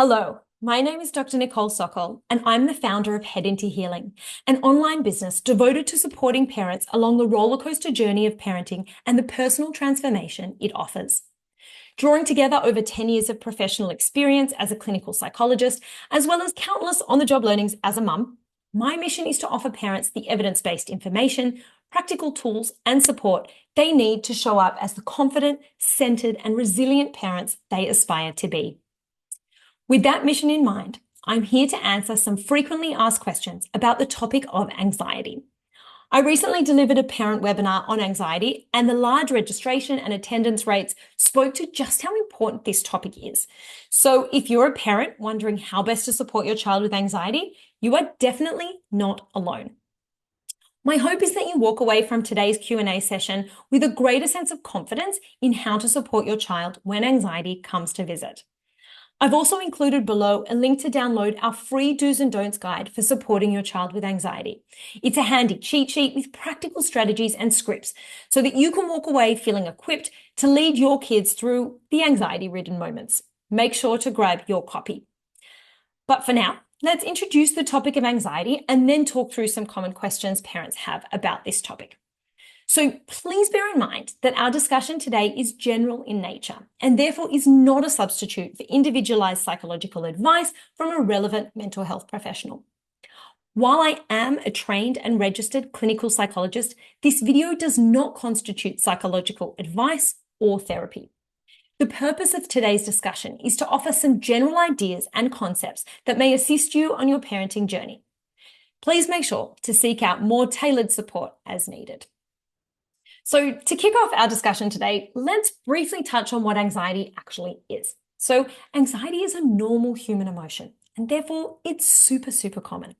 Hello, my name is Dr. Nicole Sokol, and I'm the founder of Head Into Healing, an online business devoted to supporting parents along the rollercoaster journey of parenting and the personal transformation it offers. Drawing together over 10 years of professional experience as a clinical psychologist, as well as countless on-the-job learnings as a mum, my mission is to offer parents the evidence-based information, practical tools, and support they need to show up as the confident, centered, and resilient parents they aspire to be. With that mission in mind, I'm here to answer some frequently asked questions about the topic of anxiety. I recently delivered a parent webinar on anxiety, and the large registration and attendance rates spoke to just how important this topic is. So if you're a parent wondering how best to support your child with anxiety, you are definitely not alone. My hope is that you walk away from today's Q&A session with a greater sense of confidence in how to support your child when anxiety comes to visit. I've also included below a link to download our free do's and don'ts guide for supporting your child with anxiety. It's a handy cheat sheet with practical strategies and scripts so that you can walk away feeling equipped to lead your kids through the anxiety-ridden moments. Make sure to grab your copy. But for now, let's introduce the topic of anxiety and then talk through some common questions parents have about this topic. So please bear in mind that our discussion today is general in nature and therefore is not a substitute for individualized psychological advice from a relevant mental health professional. While I am a trained and registered clinical psychologist, this video does not constitute psychological advice or therapy. The purpose of today's discussion is to offer some general ideas and concepts that may assist you on your parenting journey. Please make sure to seek out more tailored support as needed. So to kick off our discussion today, let's briefly touch on what anxiety actually is. So anxiety is a normal human emotion, and therefore it's super common.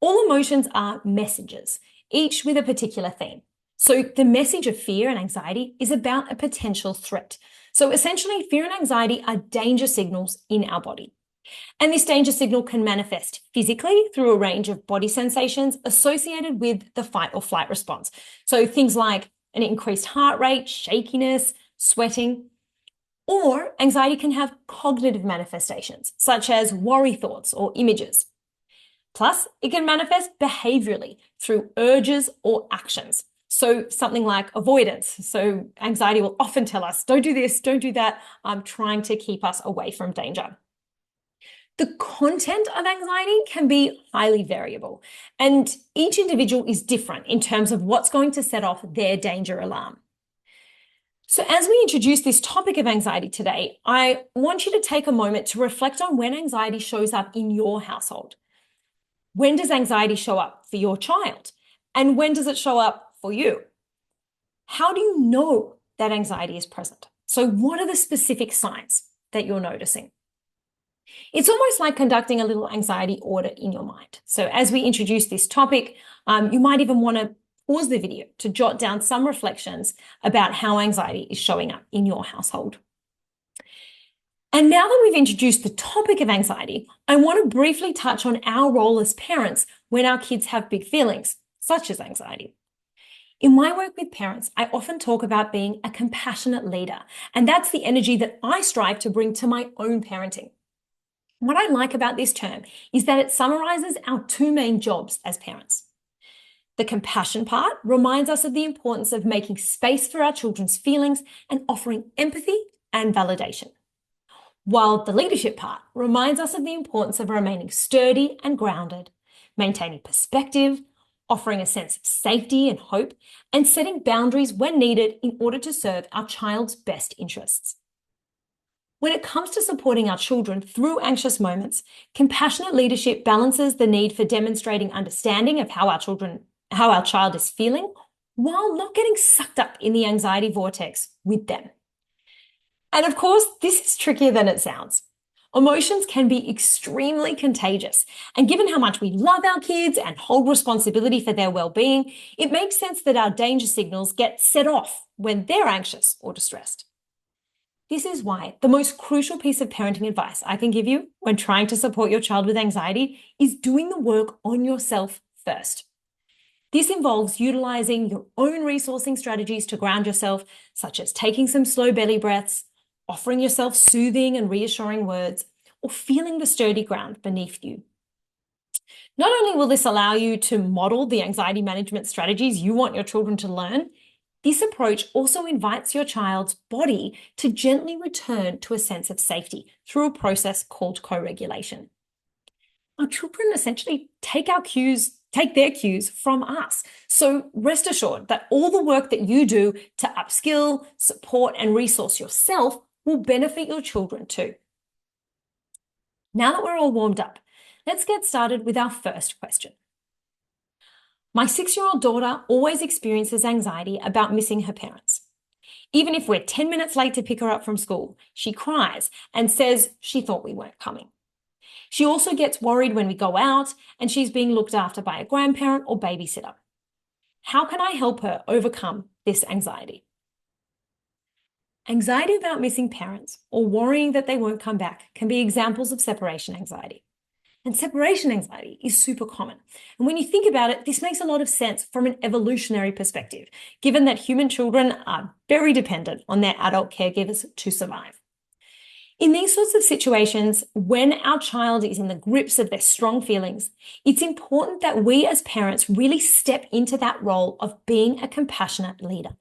All emotions are messages, each with a particular theme. So the message of fear and anxiety is about a potential threat. So essentially, fear and anxiety are danger signals in our body. And this danger signal can manifest physically through a range of body sensations associated with the fight or flight response. So things like an increased heart rate, shakiness, sweating. Or anxiety can have cognitive manifestations, such as worry thoughts or images. Plus, it can manifest behaviorally through urges or actions. So something like avoidance. So anxiety will often tell us, don't do this, don't do that. I'm trying to keep us away from danger. The content of anxiety can be highly variable, and each individual is different in terms of what's going to set off their danger alarm. So as we introduce this topic of anxiety today, I want you to take a moment to reflect on when anxiety shows up in your household. When does anxiety show up for your child? And when does it show up for you? How do you know that anxiety is present? So what are the specific signs that you're noticing? It's almost like conducting a little anxiety audit in your mind. So as we introduce this topic, you might even want to pause the video to jot down some reflections about how anxiety is showing up in your household. And now that we've introduced the topic of anxiety, I want to briefly touch on our role as parents when our kids have big feelings, such as anxiety. In my work with parents, I often talk about being a compassionate leader, and that's the energy that I strive to bring to my own parenting. What I like about this term is that it summarizes our two main jobs as parents. The compassion part reminds us of the importance of making space for our children's feelings and offering empathy and validation. While the leadership part reminds us of the importance of remaining sturdy and grounded, maintaining perspective, offering a sense of safety and hope, and setting boundaries when needed in order to serve our child's best interests. When it comes to supporting our children through anxious moments, compassionate leadership balances the need for demonstrating understanding of how our child is feeling, while not getting sucked up in the anxiety vortex with them. And of course, this is trickier than it sounds. Emotions can be extremely contagious, and given how much we love our kids and hold responsibility for their well-being, it makes sense that our danger signals get set off when they're anxious or distressed. This is why the most crucial piece of parenting advice I can give you when trying to support your child with anxiety is doing the work on yourself first. This involves utilizing your own resourcing strategies to ground yourself, such as taking some slow belly breaths, offering yourself soothing and reassuring words, or feeling the sturdy ground beneath you. Not only will this allow you to model the anxiety management strategies you want your children to learn, this approach also invites your child's body to gently return to a sense of safety through a process called co-regulation. Our children essentially take their cues from us. So rest assured that all the work that you do to upskill, support, and resource yourself will benefit your children too. Now that we're all warmed up, let's get started with our first question. My 6-year-old daughter always experiences anxiety about missing her parents. Even if we're 10 minutes late to pick her up from school, she cries and says she thought we weren't coming. She also gets worried when we go out and she's being looked after by a grandparent or babysitter. How can I help her overcome this anxiety? Anxiety about missing parents or worrying that they won't come back can be examples of separation anxiety. And separation anxiety is super common. And when you think about it, this makes a lot of sense from an evolutionary perspective, given that human children are very dependent on their adult caregivers to survive. In these sorts of situations, when our child is in the grips of their strong feelings, it's important that we as parents really step into that role of being a compassionate leader.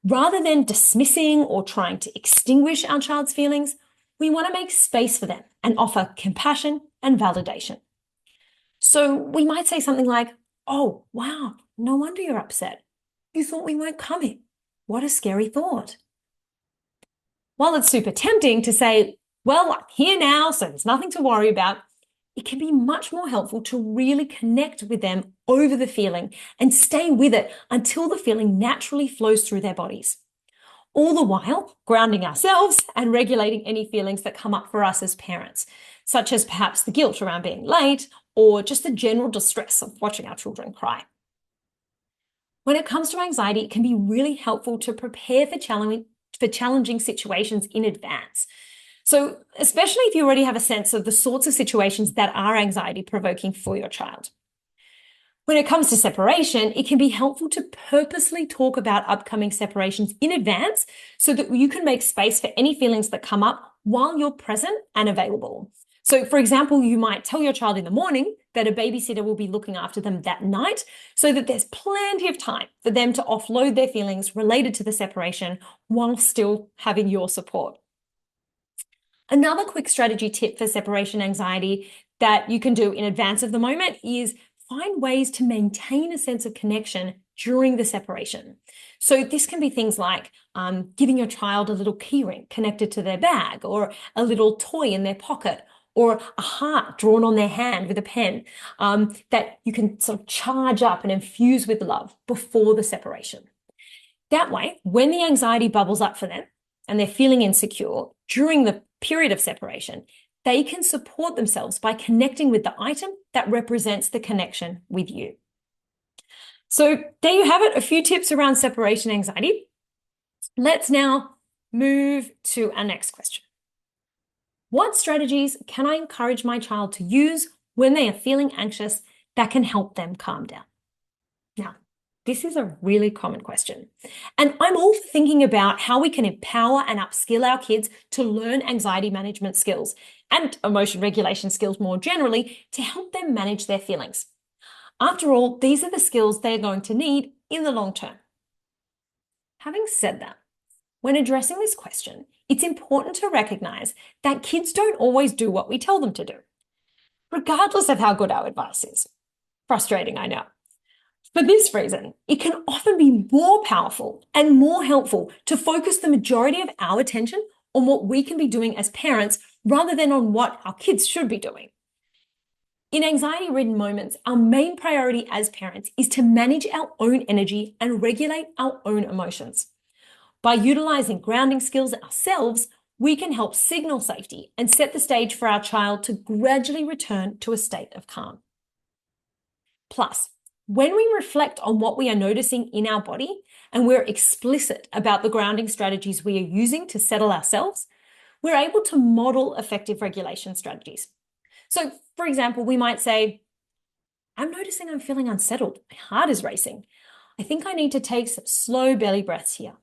Rather than dismissing or trying to extinguish our child's feelings, we want to make space for them and offer compassion and validation. So we might say something like, "Oh, wow, no wonder you're upset. You thought we weren't coming. What a scary thought." While it's super tempting to say, "Well, I'm here now, so there's nothing to worry about," it can be much more helpful to really connect with them over the feeling and stay with it until the feeling naturally flows through their bodies. All the while grounding ourselves and regulating any feelings that come up for us as parents, such as perhaps the guilt around being late or just the general distress of watching our children cry. When it comes to anxiety, it can be really helpful to prepare for challenging situations in advance. So, especially if you already have a sense of the sorts of situations that are anxiety provoking for your child. When it comes to separation, it can be helpful to purposely talk about upcoming separations in advance so that you can make space for any feelings that come up while you're present and available. So, for example, you might tell your child in the morning that a babysitter will be looking after them that night so that there's plenty of time for them to offload their feelings related to the separation while still having your support. Another quick strategy tip for separation anxiety that you can do in advance of the moment is find ways to maintain a sense of connection during the separation. So this can be things like giving your child a little keyring connected to their bag, or a little toy in their pocket, or a heart drawn on their hand with a pen that you can sort of charge up and infuse with love before the separation. That way, when the anxiety bubbles up for them and they're feeling insecure during the period of separation, they can support themselves by connecting with the item that represents the connection with you. So there you have it, a few tips around separation anxiety. Let's now move to our next question. What strategies can I encourage my child to use when they are feeling anxious that can help them calm down? Now, this is a really common question. And I'm all for thinking about how we can empower and upskill our kids to learn anxiety management skills and emotion regulation skills more generally to help them manage their feelings. After all, these are the skills they're going to need in the long term. Having said that, when addressing this question, it's important to recognize that kids don't always do what we tell them to do, regardless of how good our advice is. Frustrating, I know. For this reason, it can often be more powerful and more helpful to focus the majority of our attention on what we can be doing as parents rather than on what our kids should be doing. In anxiety-ridden moments, our main priority as parents is to manage our own energy and regulate our own emotions. By utilizing grounding skills ourselves, we can help signal safety and set the stage for our child to gradually return to a state of calm. Plus, when we reflect on what we are noticing in our body and we're explicit about the grounding strategies we are using to settle ourselves, we're able to model effective regulation strategies. So, for example, we might say, "I'm noticing I'm feeling unsettled. My heart is racing. I think I need to take some slow belly breaths here."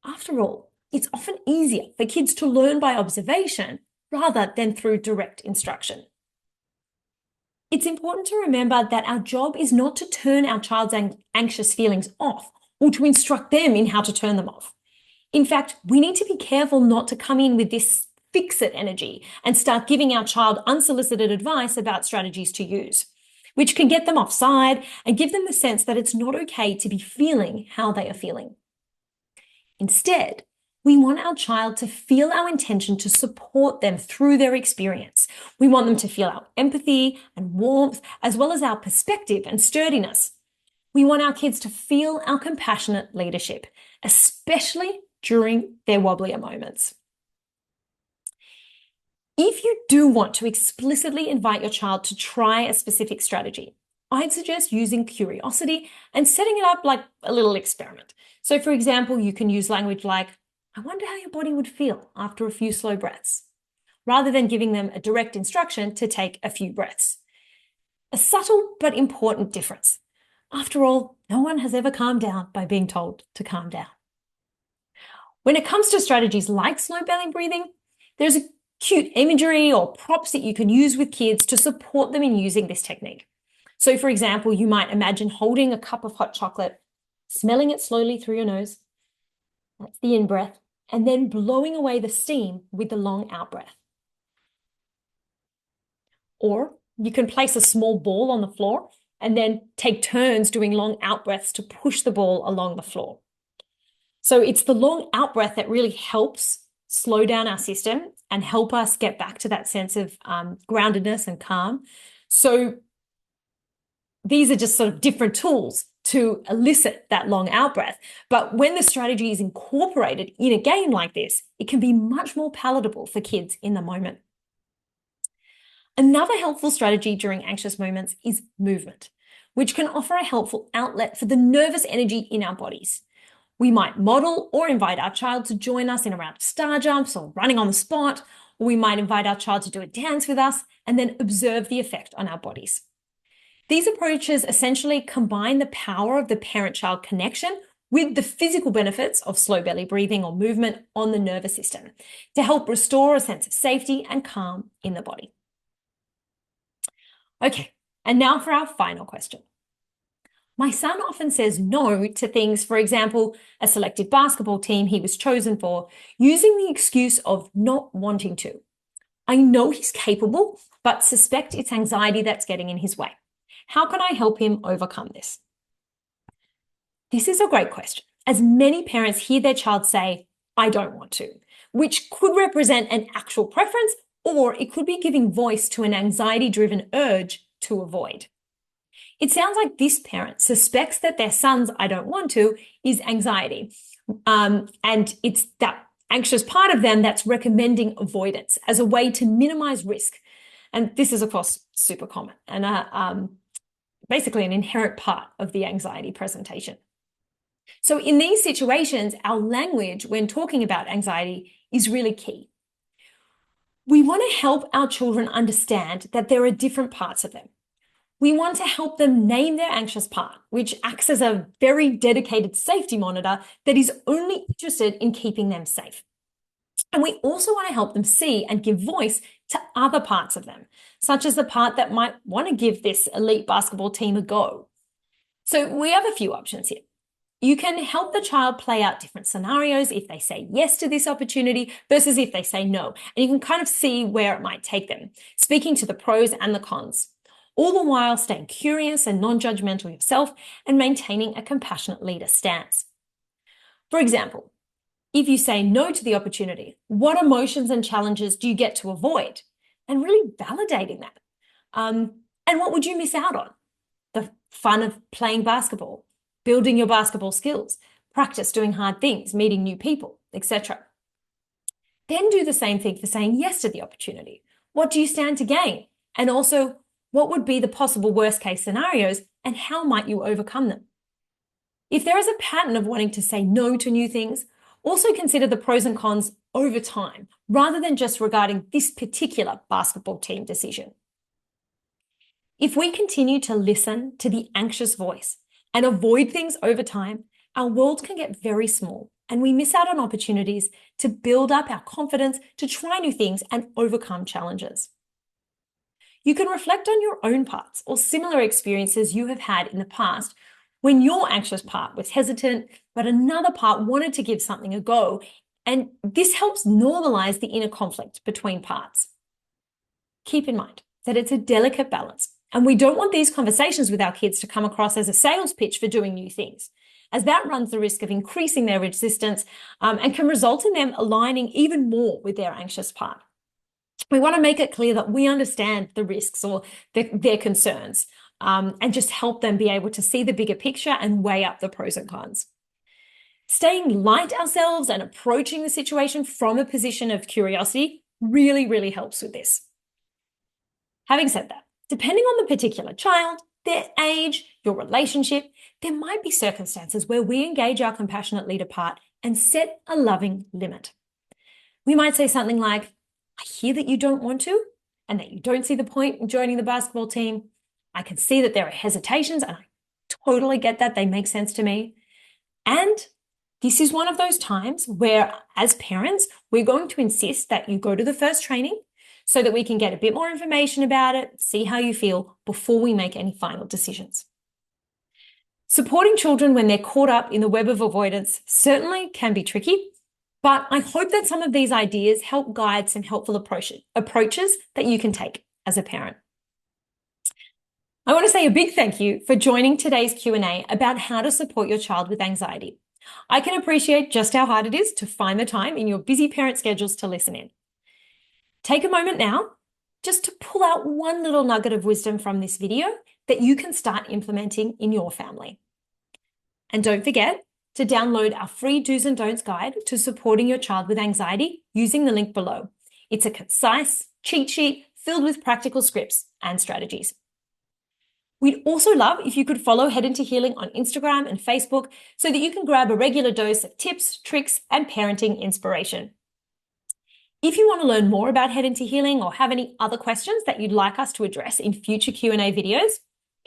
After all, it's often easier for kids to learn by observation rather than through direct instruction. It's important to remember that our job is not to turn our child's anxious feelings off or to instruct them in how to turn them off. In fact, we need to be careful not to come in with this fix-it energy and start giving our child unsolicited advice about strategies to use, which can get them offside and give them the sense that it's not okay to be feeling how they are feeling. Instead, we want our child to feel our intention to support them through their experience. We want them to feel our empathy and warmth, as well as our perspective and sturdiness. We want our kids to feel our compassionate leadership, especially during their wobblier moments. If you do want to explicitly invite your child to try a specific strategy, I'd suggest using curiosity and setting it up like a little experiment. So for example, you can use language like, I wonder how your body would feel after a few slow breaths, rather than giving them a direct instruction to take a few breaths. A subtle but important difference. After all, no one has ever calmed down by being told to calm down. When it comes to strategies like slow belly breathing, there's a cute imagery or props that you can use with kids to support them in using this technique. So for example, you might imagine holding a cup of hot chocolate, smelling it slowly through your nose, that's the in-breath, and then blowing away the steam with the long out-breath. Or you can place a small ball on the floor and then take turns doing long out-breaths to push the ball along the floor. So it's the long out-breath that really helps slow down our system and help us get back to that sense of groundedness and calm. So these are just sort of different tools to elicit that long out-breath. But when the strategy is incorporated in a game like this, it can be much more palatable for kids in the moment. Another helpful strategy during anxious moments is movement, which can offer a helpful outlet for the nervous energy in our bodies. We might model or invite our child to join us in a round of star jumps or running on the spot, or we might invite our child to do a dance with us and then observe the effect on our bodies. These approaches essentially combine the power of the parent-child connection with the physical benefits of slow belly breathing or movement on the nervous system to help restore a sense of safety and calm in the body. Okay, and now for our final question. My son often says no to things, for example, a selected basketball team he was chosen for, using the excuse of not wanting to. I know he's capable, but suspect it's anxiety that's getting in his way. How can I help him overcome this? This is a great question, as many parents hear their child say, I don't want to, which could represent an actual preference, or it could be giving voice to an anxiety-driven urge to avoid. It sounds like this parent suspects that their son's I don't want to is anxiety. And it's that anxious part of them that's recommending avoidance as a way to minimize risk. And this is, of course, super common and basically an inherent part of the anxiety presentation. So in these situations, our language when talking about anxiety is really key. We want to help our children understand that there are different parts of them. We want to help them name their anxious part, which acts as a very dedicated safety monitor that is only interested in keeping them safe. And we also want to help them see and give voice to other parts of them, such as the part that might want to give this elite basketball team a go. So we have a few options here. You can help the child play out different scenarios if they say yes to this opportunity versus if they say no. And you can kind of see where it might take them, speaking to the pros and the cons, all the while staying curious and non-judgmental yourself and maintaining a compassionate leader stance. For example, if you say no to the opportunity, what emotions and challenges do you get to avoid? And really validating that. And what would you miss out on? The fun of playing basketball, building your basketball skills, practice doing hard things, meeting new people, etc. Then do the same thing for saying yes to the opportunity. What do you stand to gain? And also, what would be the possible worst case scenarios and how might you overcome them? If there is a pattern of wanting to say no to new things, also consider the pros and cons over time, rather than just regarding this particular basketball team decision. If we continue to listen to the anxious voice and avoid things over time, our world can get very small and we miss out on opportunities to build up our confidence, to try new things and overcome challenges. You can reflect on your own parts or similar experiences you have had in the past when your anxious part was hesitant, but another part wanted to give something a go. And this helps normalize the inner conflict between parts. Keep in mind that it's a delicate balance, and we don't want these conversations with our kids to come across as a sales pitch for doing new things, as that runs the risk of increasing their resistance and can result in them aligning even more with their anxious part. We want to make it clear that we understand the risks or their concerns and just help them be able to see the bigger picture and weigh up the pros and cons. Staying light ourselves and approaching the situation from a position of curiosity really, really helps with this. Having said that, depending on the particular child, their age, your relationship, there might be circumstances where we engage our compassionate leader part and set a loving limit. We might say something like, I hear that you don't want to and that you don't see the point in joining the basketball team. I can see that there are hesitations and I totally get that. They make sense to me. And this is one of those times where, as parents, we're going to insist that you go to the first training so that we can get a bit more information about it, see how you feel before we make any final decisions. Supporting children when they're caught up in the web of avoidance certainly can be tricky, but I hope that some of these ideas help guide some helpful approaches that you can take as a parent. I want to say a big thank you for joining today's Q&A about how to support your child with anxiety. I can appreciate just how hard it is to find the time in your busy parent schedules to listen in. Take a moment now just to pull out one little nugget of wisdom from this video that you can start implementing in your family. And don't forget to download our free do's and don'ts guide to supporting your child with anxiety using the link below. It's a concise cheat sheet filled with practical scripts and strategies. We'd also love if you could follow Head Into Healing on Instagram and Facebook so that you can grab a regular dose of tips, tricks, and parenting inspiration. If you want to learn more about Head Into Healing or have any other questions that you'd like us to address in future Q&A videos,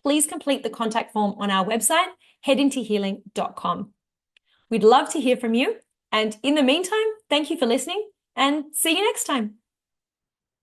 please complete the contact form on our website, headintohealing.com. We'd love to hear from you. And in the meantime, thank you for listening and see you next time.